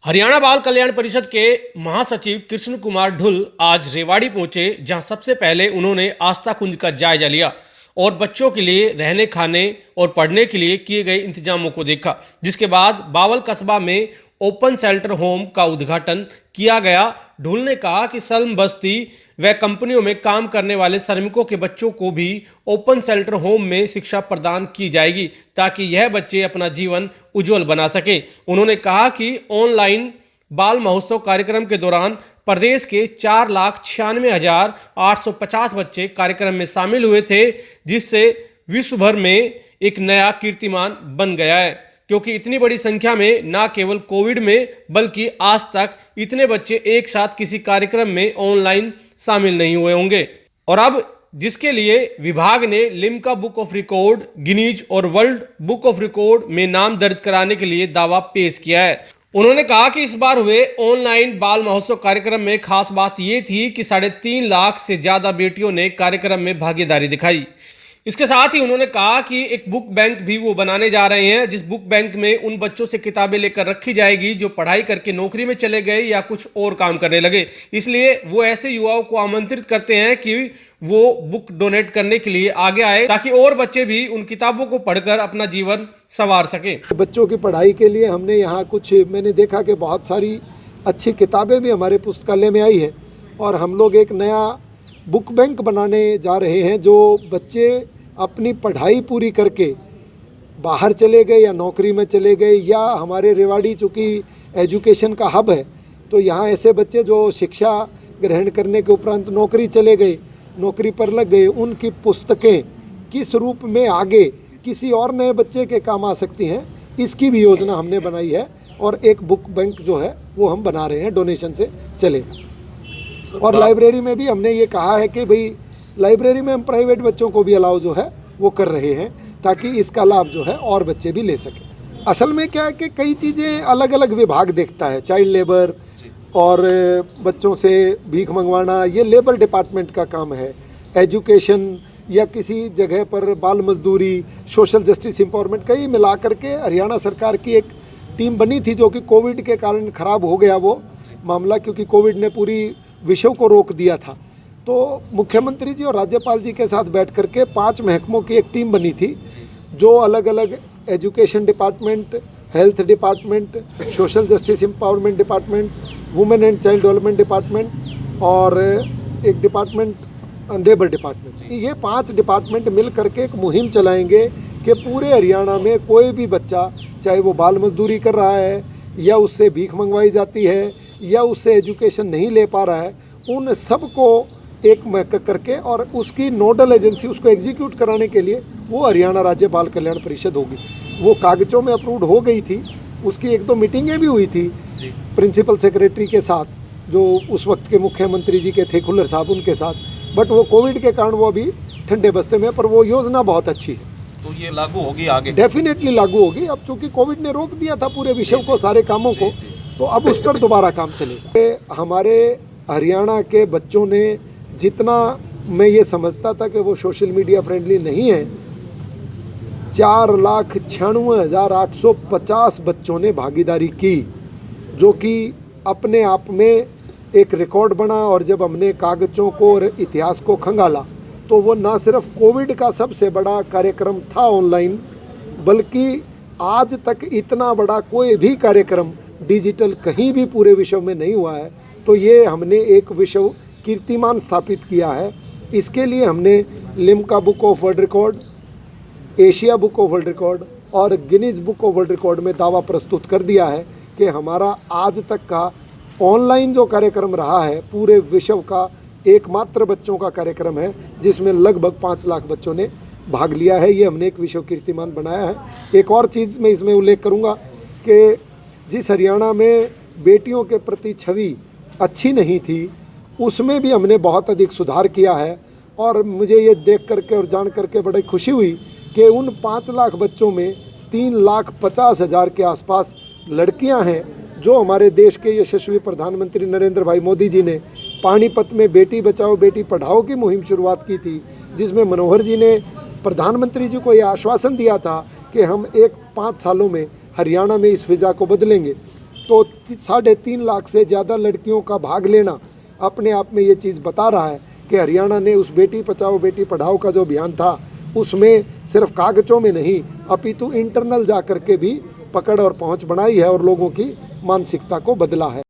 हरियाणा बाल कल्याण परिषद के महासचिव कृष्ण कुमार ढुल आज रेवाड़ी पहुंचे, जहां सबसे पहले उन्होंने आस्था कुंज का जायजा लिया और बच्चों के लिए रहने, खाने और पढ़ने के लिए किए गए इंतजामों को देखा। जिसके बाद बावल कस्बा में ओपन शेल्टर होम का उद्घाटन किया गया। ढुल ने कहा कि सल्म बस्ती व कंपनियों में काम करने वाले श्रमिकों के बच्चों को भी ओपन शेल्टर होम में शिक्षा प्रदान की जाएगी, ताकि यह बच्चे अपना जीवन उज्जवल बना सके। उन्होंने कहा कि ऑनलाइन बाल महोत्सव कार्यक्रम के दौरान प्रदेश के 4,96,850 बच्चे कार्यक्रम में शामिल हुए थे, जिससे विश्व भर में एक नया कीर्तिमान बन गया है, क्योंकि इतनी बड़ी संख्या में न केवल कोविड में बल्कि आज तक इतने बच्चे एक साथ किसी कार्यक्रम में ऑनलाइन शामिल नहीं हुए होंगे। और अब जिसके लिए विभाग ने Limca book of record, Guinness और वर्ल्ड बुक ऑफ रिकॉर्ड में नाम दर्ज कराने के लिए दावा पेश किया है। उन्होंने कहा कि इस बार हुए ऑनलाइन बाल महोत्सव कार्यक्रम में खास बात यह थी कि 3.5 लाख से ज्यादा बेटियों ने कार्यक्रम में भागीदारी दिखाई। इसके साथ ही उन्होंने कहा कि एक बुक बैंक भी वो बनाने जा रहे हैं, जिस बुक बैंक में उन बच्चों से किताबें लेकर रखी जाएगी जो पढ़ाई करके नौकरी में चले गए या कुछ और काम करने लगे। इसलिए वो ऐसे युवाओं को आमंत्रित करते हैं कि वो बुक डोनेट करने के लिए आगे आए, ताकि और बच्चे भी उन किताबों को पढ़कर अपना जीवन संवार सके। बच्चों की पढ़ाई के लिए हमने यहाँ मैंने देखा कि बहुत सारी अच्छी किताबें भी हमारे पुस्तकालय में आई है, और हम लोग एक नया बुक बैंक बनाने जा रहे हैं। जो बच्चे अपनी पढ़ाई पूरी करके बाहर चले गए या नौकरी में चले गए, या हमारे रेवाड़ी चूँकि एजुकेशन का हब है, तो यहाँ ऐसे बच्चे जो शिक्षा ग्रहण करने के उपरांत नौकरी चले गए, नौकरी पर लग गए, उनकी पुस्तकें किस रूप में आगे किसी और नए बच्चे के काम आ सकती हैं, इसकी भी योजना हमने बनाई है। और एक बुक बैंक जो है वो हम बना रहे हैं, डोनेशन से चलेगा। और लाइब्रेरी में भी हमने ये कहा है कि भाई लाइब्रेरी में हम प्राइवेट बच्चों को भी अलाउ जो है वो कर रहे हैं, ताकि इसका लाभ जो है और बच्चे भी ले सकें। असल में क्या है कि कई चीज़ें अलग अलग विभाग देखता है। चाइल्ड लेबर और बच्चों से भीख मंगवाना, ये लेबर डिपार्टमेंट का काम है। एजुकेशन या किसी जगह पर बाल मजदूरी, सोशल जस्टिस एम्पावरमेंट, कई मिला करके हरियाणा सरकार की एक टीम बनी थी, जो कि कोविड के कारण ख़राब हो गया वो मामला, क्योंकि कोविड ने पूरी विषय को रोक दिया था। तो मुख्यमंत्री जी और राज्यपाल जी के साथ बैठ करके 5 महकमों की एक टीम बनी थी, जो अलग अलग education department, health department, social justice empowerment department, women and child development department और एक डिपार्टमेंट लेबर डिपार्टमेंट, ये 5 डिपार्टमेंट मिल करके एक मुहिम चलाएंगे कि पूरे हरियाणा में कोई भी बच्चा, चाहे वो बाल मजदूरी कर रहा है या उससे भीख मंगवाई जाती है या उससे एजुकेशन नहीं ले पा रहा है, उन सबको एक महक करके और उसकी नोडल एजेंसी उसको एग्जीक्यूट कराने के लिए वो हरियाणा राज्य बाल कल्याण परिषद होगी। वो कागजों में अप्रूव्ड हो गई थी, उसकी 1-2 मीटिंगें भी हुई थी प्रिंसिपल सेक्रेटरी के साथ, जो उस वक्त के मुख्यमंत्री जी के थे खुल्लर साहब, उनके साथ। बट वो कोविड के कारण वो अभी ठंडे बस्ते में, पर वो योजना बहुत अच्छी है, तो ये लागू होगी आगे, डेफिनेटली लागू होगी। अब चूँकि कोविड ने रोक दिया था पूरे विषय को, सारे कामों को, तो अब उस पर दोबारा काम चलेगा। हमारे हरियाणा के बच्चों ने, जितना मैं ये समझता था कि वो सोशल मीडिया फ्रेंडली नहीं है, 4,96,850 बच्चों ने भागीदारी की, जो कि अपने आप में एक रिकॉर्ड बना। और जब हमने कागजों को और इतिहास को खंगाला, तो वो ना सिर्फ कोविड का सबसे बड़ा कार्यक्रम था ऑनलाइन, बल्कि आज तक इतना बड़ा कोई भी कार्यक्रम डिजिटल कहीं भी पूरे विश्व में नहीं हुआ है। तो ये हमने एक विश्व कीर्तिमान स्थापित किया है। इसके लिए हमने Limca book of world record, Asia book of world record और Guinness book of world record में दावा प्रस्तुत कर दिया है कि हमारा आज तक का ऑनलाइन जो कार्यक्रम रहा है, पूरे विश्व का एकमात्र बच्चों का कार्यक्रम है, जिसमें लगभग 5 लाख बच्चों ने भाग लिया है। ये हमने एक विश्व कीर्तिमान बनाया है। एक और चीज़ मैं इसमें उल्लेख करूँगा कि जिस हरियाणा में बेटियों के प्रति छवि अच्छी नहीं थी, उसमें भी हमने बहुत अधिक सुधार किया है। और मुझे ये देख करके और जान करके बड़ी खुशी हुई कि उन 5 लाख बच्चों में 3,50,000 के आसपास लड़कियां हैं, जो हमारे देश के यशस्वी प्रधानमंत्री नरेंद्र भाई मोदी जी ने पानीपत में बेटी बचाओ बेटी पढ़ाओ की मुहिम शुरुआत की थी, जिसमें मनोहर जी ने प्रधानमंत्री जी को यह आश्वासन दिया था कि हम 5 सालों में हरियाणा में इस फिजा को बदलेंगे। तो 3.5 लाख से ज़्यादा लड़कियों का भाग लेना अपने आप में ये चीज़ बता रहा है कि हरियाणा ने उस बेटी बचाओ बेटी पढ़ाओ का जो अभियान था उसमें सिर्फ कागजों में नहीं अपितु इंटरनल जा कर के भी पकड़ और पहुंच बनाई है और लोगों की मानसिकता को बदला है।